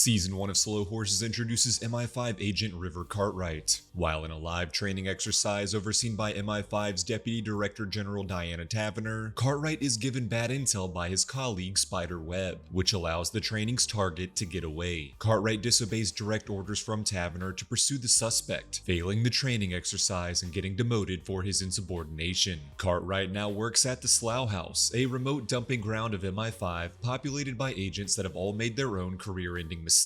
Season 1 of Slow Horses introduces MI5 agent River Cartwright. While in a live training exercise overseen by MI5's Deputy Director General Diana Taverner, Cartwright is given bad intel by his colleague Spider Webb, which allows the training's target to get away. Cartwright disobeys direct orders from Taverner to pursue the suspect, failing the training exercise and getting demoted for his insubordination. Cartwright now works at the Slough House, a remote dumping ground of MI5 populated by agents that have all made their own career-ending mistakes.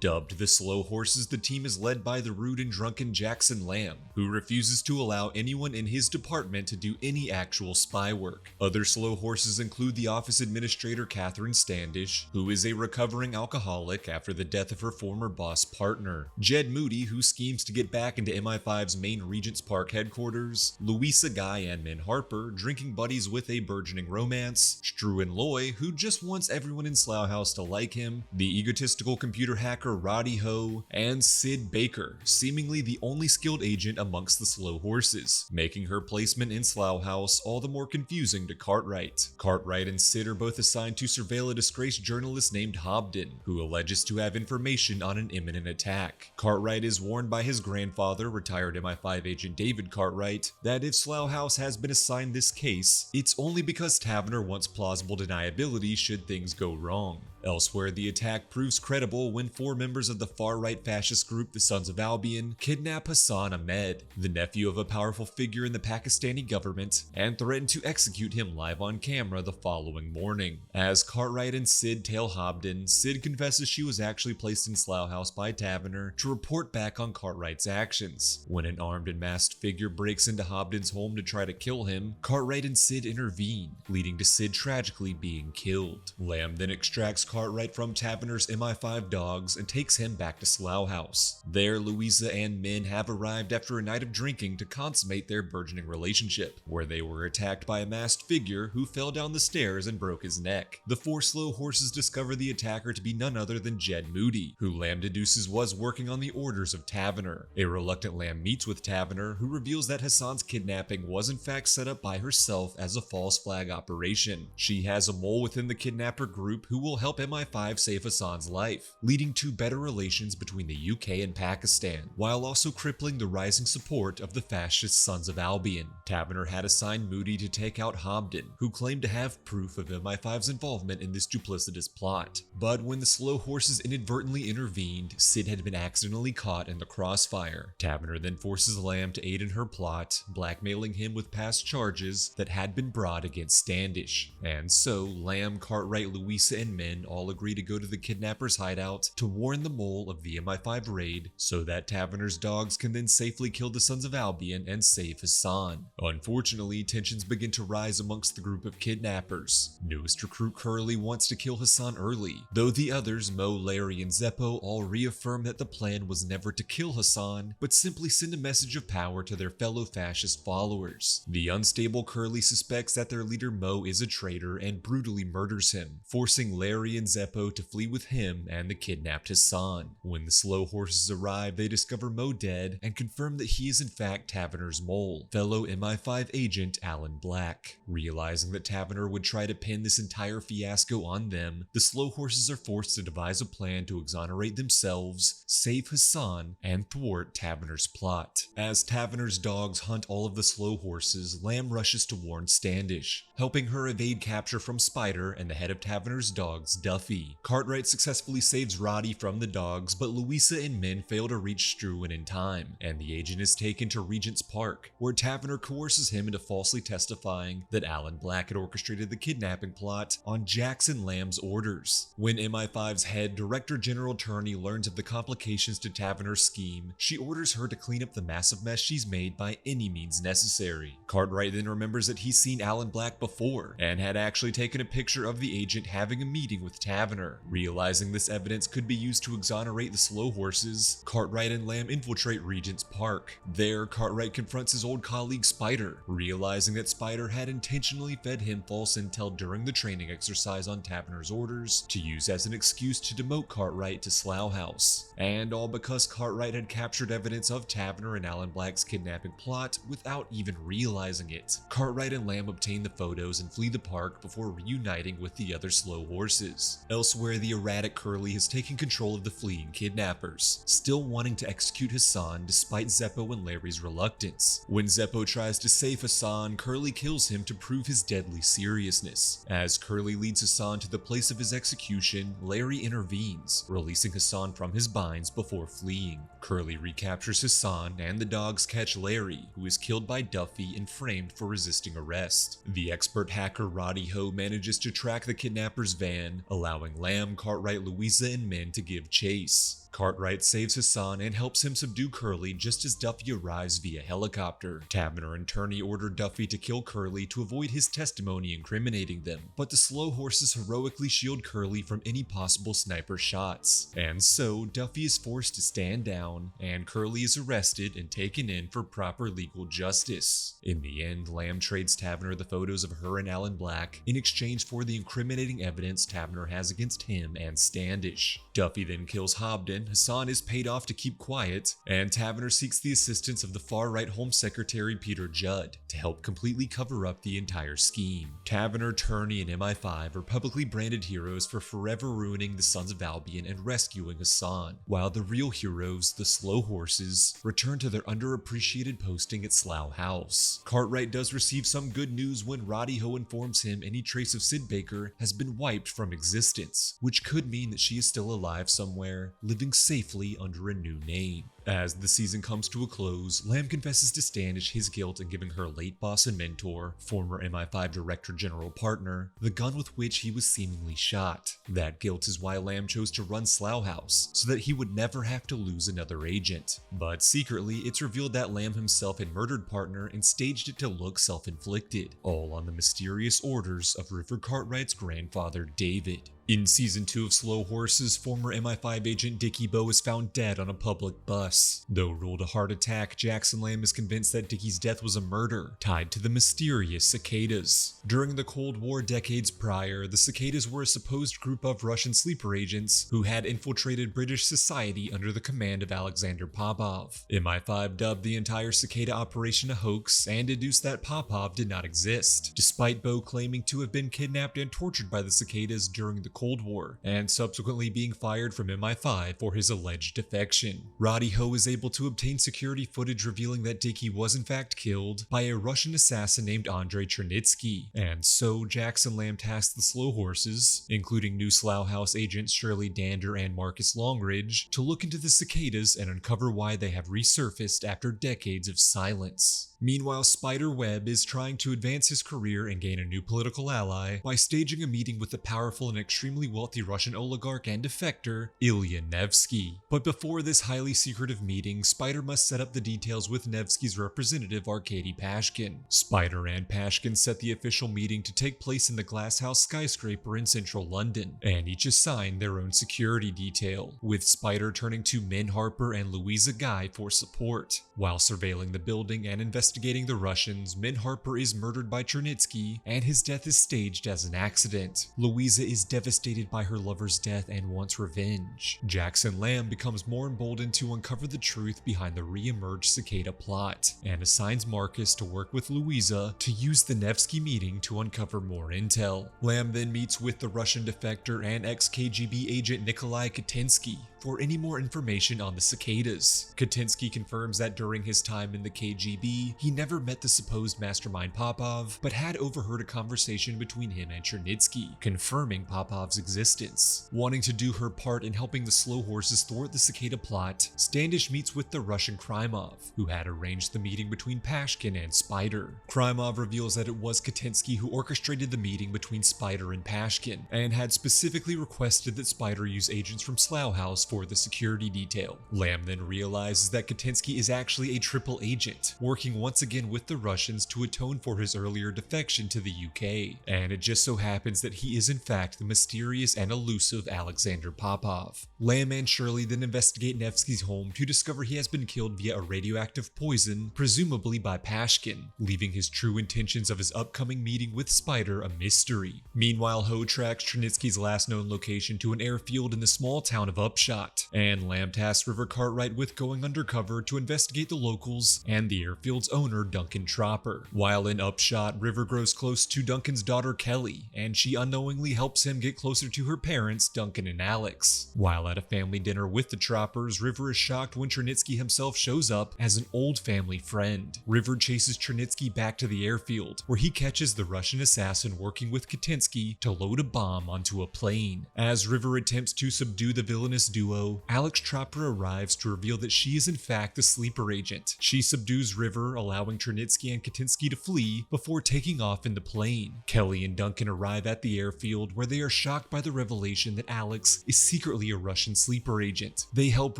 Dubbed the Slow Horses, the team is led by the rude and drunken Jackson Lamb, who refuses to allow anyone in his department to do any actual spy work. Other Slow Horses include the office administrator Catherine Standish, who is a recovering alcoholic after the death of her former boss partner, Jed Moody, who schemes to get back into MI5's main Regent's Park headquarters, Louisa Guy and Min Harper, drinking buddies with a burgeoning romance, Struan Loy, who just wants everyone in Slough House to like him, the egotistical computer hacker Roddy Ho, and Sid Baker, seemingly the only skilled agent amongst the Slow Horses, making her placement in Slough House all the more confusing to Cartwright. Cartwright and Sid are both assigned to surveil a disgraced journalist named Hobden, who alleges to have information on an imminent attack. Cartwright is warned by his grandfather, retired MI5 agent David Cartwright, that if Slough House has been assigned this case, it's only because Taverner wants plausible deniability should things go wrong. Elsewhere, the attack proves credible when 4 members of the far-right fascist group the Sons of Albion kidnap Hassan Ahmed, the nephew of a powerful figure in the Pakistani government, and threaten to execute him live on camera the following morning. As Cartwright and Sid tail Hobden, Sid confesses she was actually placed in Slough House by Taverner to report back on Cartwright's actions. When an armed and masked figure breaks into Hobden's home to try to kill him, Cartwright and Sid intervene, leading to Sid tragically being killed. Lamb then extracts Cartwright from Taverner's MI5 dogs and takes him back to Slough House. There, Louisa and Min have arrived after a night of drinking to consummate their burgeoning relationship, where they were attacked by a masked figure who fell down the stairs and broke his neck. The 4 Slow Horses discover the attacker to be none other than Jed Moody, who Lamb deduces was working on the orders of Taverner. A reluctant Lamb meets with Taverner, who reveals that Hassan's kidnapping was in fact set up by herself as a false flag operation. She has a mole within the kidnapper group who will help MI5 save Hassan's life, leading to better relations between the UK and Pakistan, while also crippling the rising support of the fascist Sons of Albion. Taverner had assigned Moody to take out Hobden, who claimed to have proof of MI5's involvement in this duplicitous plot. But when the Slow Horses inadvertently intervened, Sid had been accidentally caught in the crossfire. Taverner then forces Lamb to aid in her plot, blackmailing him with past charges that had been brought against Standish. And so, Lamb, Cartwright, Louisa, and Min all agree to go to the kidnapper's hideout to warn the mole of the MI5 raid so that Taverner's dogs can then safely kill the Sons of Albion and save Hassan. Unfortunately, tensions begin to rise amongst the group of kidnappers. Newest recruit Curly wants to kill Hassan early, though the others, Mo, Larry, and Zeppo, all reaffirm that the plan was never to kill Hassan, but simply send a message of power to their fellow fascist followers. The unstable Curly suspects that their leader Mo is a traitor and brutally murders him, forcing Larry and Zeppo to flee with him and the kidnapped Hassan. When the Slow Horses arrive, they discover Mo dead and confirm that he is in fact Taverner's mole, fellow MI5 agent Alan Black. Realizing that Taverner would try to pin this entire fiasco on them, the Slow Horses are forced to devise a plan to exonerate themselves, save Hassan, and thwart Taverner's plot. As Taverner's dogs hunt all of the Slow Horses, Lamb rushes to warn Standish, helping her evade capture from Spider and the head of Taverner's dogs, Duffy. Cartwright successfully saves Roddy from the dogs, but Louisa and Min fail to reach Struan in time, and the agent is taken to Regent's Park, where Taverner coerces him into falsely testifying that Alan Black had orchestrated the kidnapping plot on Jackson Lamb's orders. When MI5's head Director General Turney learns of the complications to Taverner's scheme, she orders her to clean up the massive mess she's made by any means necessary. Cartwright then remembers that he's seen Alan Black before, and had actually taken a picture of the agent having a meeting with Taverner. Realizing this evidence could be used to exonerate the Slow Horses, Cartwright and Lamb infiltrate Regent's Park. There, Cartwright confronts his old colleague Spider, realizing that Spider had intentionally fed him false intel during the training exercise on Taverner's orders to use as an excuse to demote Cartwright to Slough House. And all because Cartwright had captured evidence of Taverner and Alan Black's kidnapping plot without even realizing it. Cartwright and Lamb obtain the photos and flee the park before reuniting with the other Slow Horses. house. Elsewhere, the erratic Curly has taken control of the fleeing kidnappers, still wanting to execute Hassan despite Zeppo and Larry's reluctance. When Zeppo tries to save Hassan, Curly kills him to prove his deadly seriousness. As Curly leads Hassan to the place of his execution, Larry intervenes, releasing Hassan from his binds before fleeing. Curly recaptures Hassan, and the dogs catch Larry, who is killed by Duffy and framed for resisting arrest. The expert hacker Roddy manages to track the kidnappers' van, allowing Lamb, Cartwright, Louisa, and men to give chase. Cartwright saves Hassan and helps him subdue Curly just as Duffy arrives via helicopter. Taverner and Turney order Duffy to kill Curly to avoid his testimony incriminating them, but the slow horses heroically shield Curly from any possible sniper shots. And so, Duffy is forced to stand down, and Curly is arrested and taken in for proper legal justice. In the end, Lamb trades Taverner the photos of her and Alan Black in exchange for the incriminating evidence Taverner has against him and Standish. Duffy then kills Hobden, Hassan is paid off to keep quiet, and Taverner seeks the assistance of the far-right Home Secretary Peter Judd to help completely cover up the entire scheme. Taverner, Turney, and MI5 are publicly branded heroes for forever ruining the Sons of Albion and rescuing Hassan, while the real heroes, the slow horses, return to their underappreciated posting at Slough House. Cartwright does receive some good news when Roddy informs him any trace of Sid Baker has been wiped from existence, which could mean that she is still alive somewhere, living safely under a new name. As the season comes to a close, Lamb confesses to Standish his guilt in giving her late boss and mentor, former MI5 Director General partner, the gun with which he was seemingly shot. That guilt is why Lamb chose to run Slough House, so that he would never have to lose another agent. But secretly, it's revealed that Lamb himself had murdered partner and staged it to look self-inflicted, all on the mysterious orders of River Cartwright's grandfather, David. In Season 2 of Slow Horses, former MI5 agent Dickie Bowe is found dead on a public bus. Though ruled a heart attack, Jackson Lamb is convinced that Dickie's death was a murder, tied to the mysterious cicadas. During the Cold War decades prior, the cicadas were a supposed group of Russian sleeper agents who had infiltrated British society under the command of Alexander Popov. MI5 dubbed the entire cicada operation a hoax and deduced that Popov did not exist, despite Bowe claiming to have been kidnapped and tortured by the cicadas during the Cold War, and subsequently being fired from MI5 for his alleged defection. Roddy is able to obtain security footage revealing that Dickie was in fact killed by a Russian assassin named Andrei Chernitsky, and so Jackson Lamb tasked the Slow Horses, including new Slough House agents Shirley, Dander, and Marcus Longridge, to look into the cicadas and uncover why they have resurfaced after decades of silence. Meanwhile, Spider-Web is trying to advance his career and gain a new political ally by staging a meeting with the powerful and extremely wealthy Russian oligarch and defector, Ilya Nevsky. But before this highly secretive meeting, Spider must set up the details with Nevsky's representative Arkady Pashkin. Spider and Pashkin set the official meeting to take place in the Glass House skyscraper in central London, and each assigned their own security detail, with Spider turning to Min Harper and Louisa Guy for support. While surveilling the building and investigating the Russians, Min Harper is murdered by Chernitsky, and his death is staged as an accident. Louisa is devastated by her lover's death and wants revenge. Jackson Lamb becomes more emboldened to uncover the truth behind the re-emerged cicada plot, and assigns Marcus to work with Louisa to use the Nevsky meeting to uncover more intel. Lamb then meets with the Russian defector and ex-KGB agent Nikolai Katinsky for any more information on the cicadas. Katinsky confirms that during his time in the KGB, he never met the supposed mastermind Popov, but had overheard a conversation between him and Chernitsky, confirming Popov's existence. Wanting to do her part in helping the Slow Horses thwart the cicada plot, Standish meets with the Russian Krymov, who had arranged the meeting between Pashkin and Spider. Krymov reveals that it was Katinsky who orchestrated the meeting between Spider and Pashkin, and had specifically requested that Spider use agents from Slough House for the security detail. Lamb then realizes that Katinsky is actually a triple agent, working once again with the Russians to atone for his earlier defection to the UK, and it just so happens that he is in fact the mysterious and elusive Alexander Popov. Lamb and Shirley then investigate Nevsky's home to discover he has been killed via a radioactive poison, presumably by Pashkin, leaving his true intentions of his upcoming meeting with Spider a mystery. Meanwhile, Ho tracks Chernitsky's last known location to an airfield in the small town of Upshot, and Lamb tasks River Cartwright with going undercover to investigate the locals and the airfield's own owner Duncan Tropper. While in Upshot, River grows close to Duncan's daughter Kelly, and she unknowingly helps him get closer to her parents, Duncan and Alex. While at a family dinner with the Troppers, River is shocked when Chernitsky himself shows up as an old family friend. River chases Chernitsky back to the airfield, where he catches the Russian assassin working with Katinsky to load a bomb onto a plane. As River attempts to subdue the villainous duo, Alex Tropper arrives to reveal that she is in fact the sleeper agent. She subdues River, allowing Chernitsky and Katinsky to flee before taking off in the plane. Kelly and Duncan arrive at the airfield, where they are shocked by the revelation that Alex is secretly a Russian sleeper agent. They help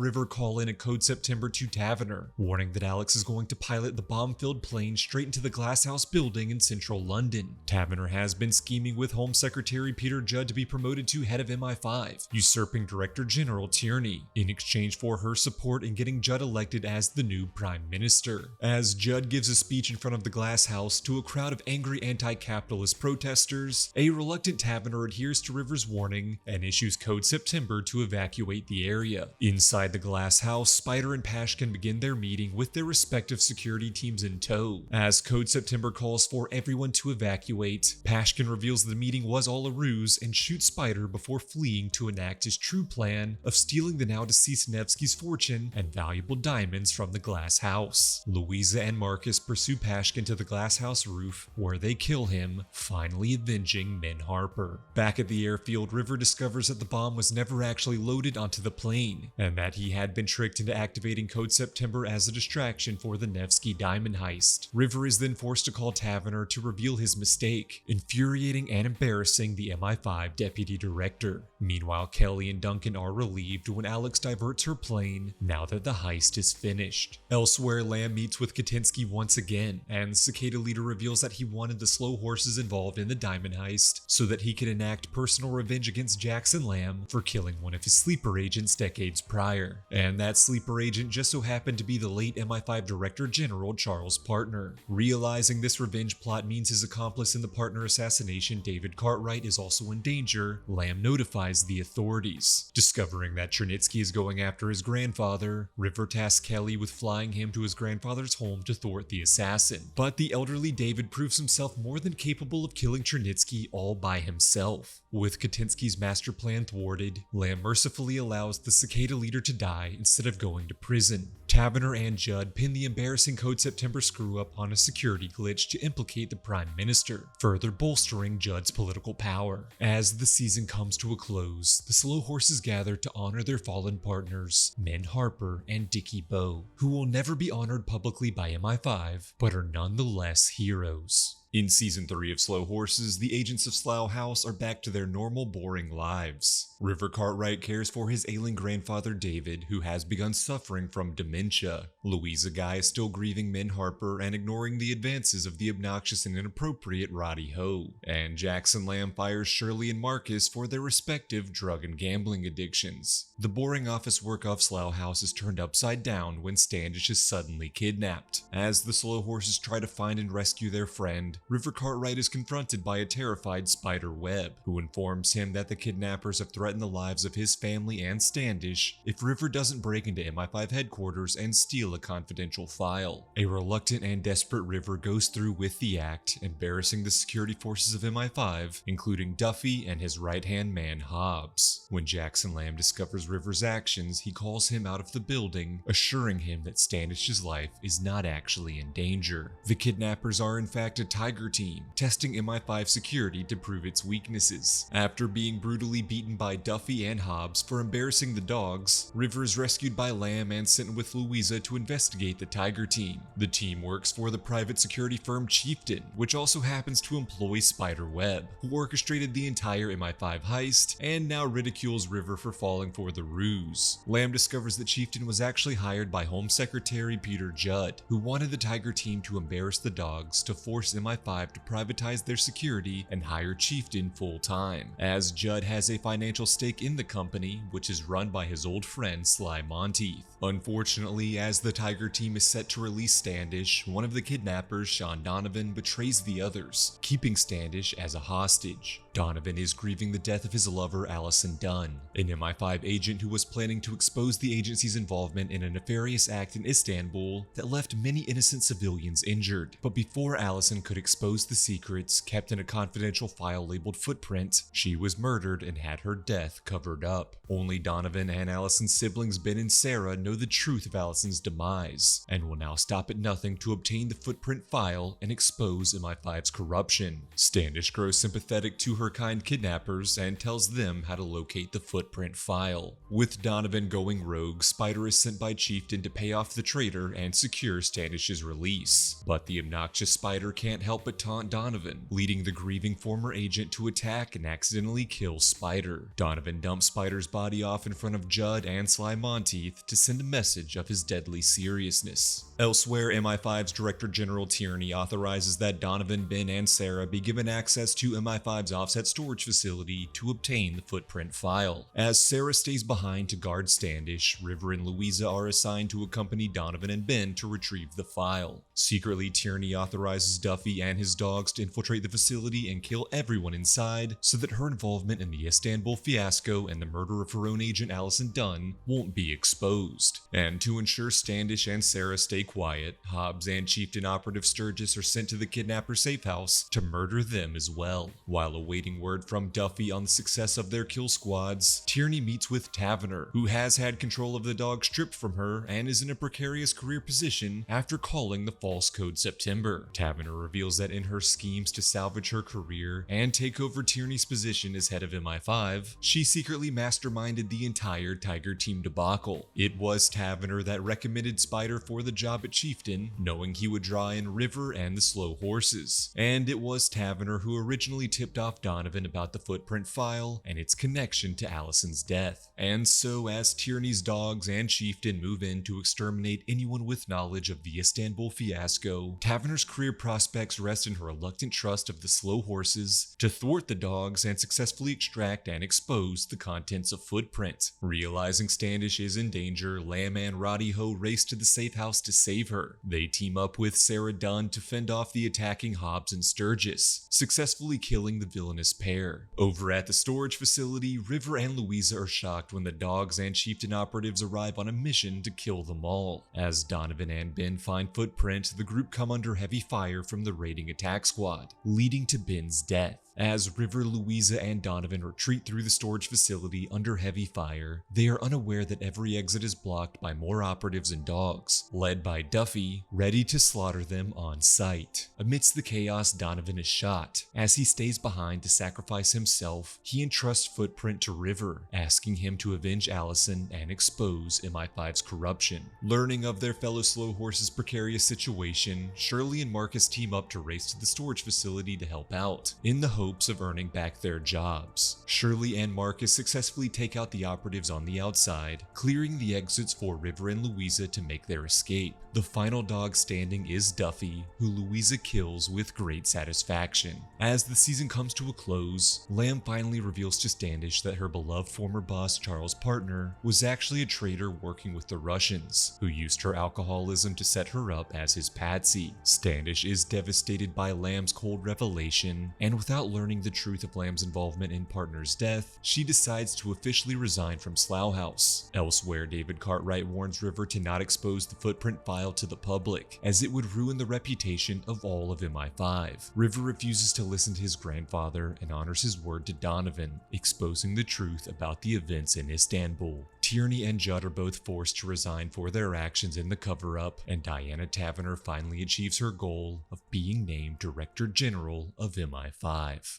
River call in a code September to Taverner, warning that Alex is going to pilot the bomb-filled plane straight into the Glasshouse building in central London. Taverner has been scheming with Home Secretary Peter Judd to be promoted to head of MI5, usurping Director General Tierney, in exchange for her support in getting Judd elected as the new Prime Minister. As Judd gives a speech in front of the Glasshouse to a crowd of angry anti-capitalist protesters, a reluctant Taverner adheres to River's warning and issues Code September to evacuate the area. Inside the Glasshouse, Spider and Pashkin begin their meeting with their respective security teams in tow. As Code September calls for everyone to evacuate, Pashkin reveals the meeting was all a ruse and shoots Spider before fleeing to enact his true plan of stealing the now deceased Nevsky's fortune and valuable diamonds from the glass house. Louisa and Marcus pursue Pashkin to the glass house roof, where they kill him, finally avenging Min Harper. Back at the airfield, River discovers that the bomb was never actually loaded onto the plane, and that he had been tricked into activating Code September as a distraction for the Nevsky diamond heist. River is then forced to call Taverner to reveal his mistake, infuriating and embarrassing the MI5 deputy director. Meanwhile, Kelly and Duncan are relieved when Alex diverts her plane now that the heist is finished. Elsewhere, Lamb meets with Katinsky once again, and Cicada leader reveals that he wanted the slow horses involved in the diamond heist so that he could enact personal revenge against Jackson Lamb for killing one of his sleeper agents decades prior. And that sleeper agent just so happened to be the late MI5 Director General Charles Partner. Realizing this revenge plot means his accomplice in the Partner assassination, David Cartwright, is also in danger, Lamb notifies the authorities. Discovering that Chernitsky is going after his grandfather, River tasks Kelly with flying him to his grandfather's home to thwart the assassin. But the elderly David proves himself more than capable of killing Chernitsky all by himself. With Katinsky's master plan thwarted, Lamb mercifully allows the Cicada leader to die instead of going to prison. Taverner and Judd pin the embarrassing Code September screw-up on a security glitch to implicate the Prime Minister, further bolstering Judd's political power. As the season comes to a close, the slow horses gather to honor their fallen partners, Min Harper and Dickie Bowe, who will never be honored publicly by MI5, but are nonetheless heroes. In Season 3 of Slow Horses, the agents of Slough House are back to their normal, boring lives. River Cartwright cares for his ailing grandfather David, who has begun suffering from dementia. Louisa Guy is still grieving Min Harper and ignoring the advances of the obnoxious and inappropriate Roddy Ho. And Jackson Lamb fires Shirley and Marcus for their respective drug and gambling addictions. The boring office work of Slough House is turned upside down when Standish is suddenly kidnapped. As the Slow Horses try to find and rescue their friend, River Cartwright is confronted by a terrified Spider Webb, who informs him that the kidnappers have threatened the lives of his family and Standish if River doesn't break into MI5 headquarters and steal a confidential file. A reluctant and desperate River goes through with the act, embarrassing the security forces of MI5, including Duffy and his right-hand man Hobbs. When Jackson Lamb discovers River's actions, he calls him out of the building, assuring him that Standish's life is not actually in danger. The kidnappers are in fact a Tiger team, testing MI5 security to prove its weaknesses. After being brutally beaten by Duffy and Hobbs for embarrassing the dogs, River is rescued by Lamb and sent with Louisa to investigate the Tiger team. The team works for the private security firm Chieftain, which also happens to employ Spider Webb, who orchestrated the entire MI5 heist and now ridicules River for falling for the ruse. Lamb discovers that Chieftain was actually hired by Home Secretary Peter Judd, who wanted the Tiger team to embarrass the dogs to force MI5 MI5 to privatize their security and hire Chieftain full-time, as Judd has a financial stake in the company, which is run by his old friend Sly Monteith. Unfortunately, as the Tiger team is set to release Standish, one of the kidnappers, Sean Donovan, betrays the others, keeping Standish as a hostage. Donovan is grieving the death of his lover, Allison Dunn, an MI5 agent who was planning to expose the agency's involvement in a nefarious act in Istanbul that left many innocent civilians injured. But before Allison could expose the secrets kept in a confidential file labeled Footprint, she was murdered and had her death covered up. Only Donovan and Allison's siblings Ben and Sarah know the truth of Allison's demise, and will now stop at nothing to obtain the Footprint file and expose MI5's corruption. Standish grows sympathetic to her kind kidnappers and tells them how to locate the Footprint file. With Donovan going rogue, Spider is sent by Chieftain to pay off the traitor and secure Standish's release. But the obnoxious Spider can't help but taunt Donovan, leading the grieving former agent to attack and accidentally kill Spider. Donovan dumps Spider's body off in front of Judd and Sly Monteith to send a message of his deadly seriousness. Elsewhere, MI5's Director General Tierney authorizes that Donovan, Ben, and Sarah be given access to MI5's offset storage facility to obtain the Footprint file. As Sarah stays behind to guard Standish, River and Louisa are assigned to accompany Donovan and Ben to retrieve the file. Secretly, Tierney authorizes Duffy and his dogs to infiltrate the facility and kill everyone inside so that her involvement in the Istanbul fiasco and the murder of her own agent Allison Dunn won't be exposed. And to ensure Standish and Sarah stay quiet, Hobbs and Chieftain Operative Sturgis are sent to the kidnapper safe house to murder them as well. While awaiting word from Duffy on the success of their kill squads, Tierney meets with Taverner, who has had control of the dog stripped from her and is in a precarious career position after calling the false code September. Taverner reveals that in her schemes to salvage her career and take over Tierney's position as head of MI5, she secretly masterminded the entire Tiger team debacle. It was Taverner that recommended Spider for the job at Chieftain, knowing he would draw in River and the slow horses. And it was Taverner who originally tipped off Donovan about the Footprint file and its connection to Allison's death. And so as Tierney's dogs and Chieftain move in to exterminate anyone with knowledge of the Istanbul fiasco, Taverner's career prospects rest in her reluctant trust of the slow horses to thwart the dogs and successfully extract and expose the contents of Footprint. Realizing Standish is in danger, Lamb and Roddy Ho race to the safe house to save her. They team up with Sarah Dunn to fend off the attacking Hobbs and Sturgis, successfully killing the villainous pair. Over at the storage facility, River and Louisa are shocked when the dogs and Chieftain operatives arrive on a mission to kill them all. As Donovan and Ben find Footprint, the group come under heavy fire from the raiding attack squad, leading to Ben's death. As River, Louisa, and Donovan retreat through the storage facility under heavy fire, they are unaware that every exit is blocked by more operatives and dogs, led by Duffy, ready to slaughter them on sight. Amidst the chaos, Donovan is shot. As he stays behind to sacrifice himself, he entrusts Footprint to River, asking him to avenge Allison and expose MI5's corruption. Learning of their fellow slow horses' precarious situation, Shirley and Marcus team up to race to the storage facility to help out, in the hopes of earning back their jobs. Shirley and Marcus successfully take out the operatives on the outside, clearing the exits for River and Louisa to make their escape. The final dog standing is Duffy, who Louisa kills with great satisfaction. As the season comes to a close, Lamb finally reveals to Standish that her beloved former boss Charles' partner was actually a traitor working with the Russians, who used her alcoholism to set her up as his patsy. Standish is devastated by Lamb's cold revelation, and without learning the truth of Lamb's involvement in partner's death, she decides to officially resign from Slough House. Elsewhere, David Cartwright warns River to not expose the Footprint file to the public, as it would ruin the reputation of all of MI5. River refuses to listen to his grandfather and honors his word to Donovan, exposing the truth about the events in Istanbul. Tierney and Judd are both forced to resign for their actions in the cover-up, and Diana Taverner finally achieves her goal of being named Director General of MI5.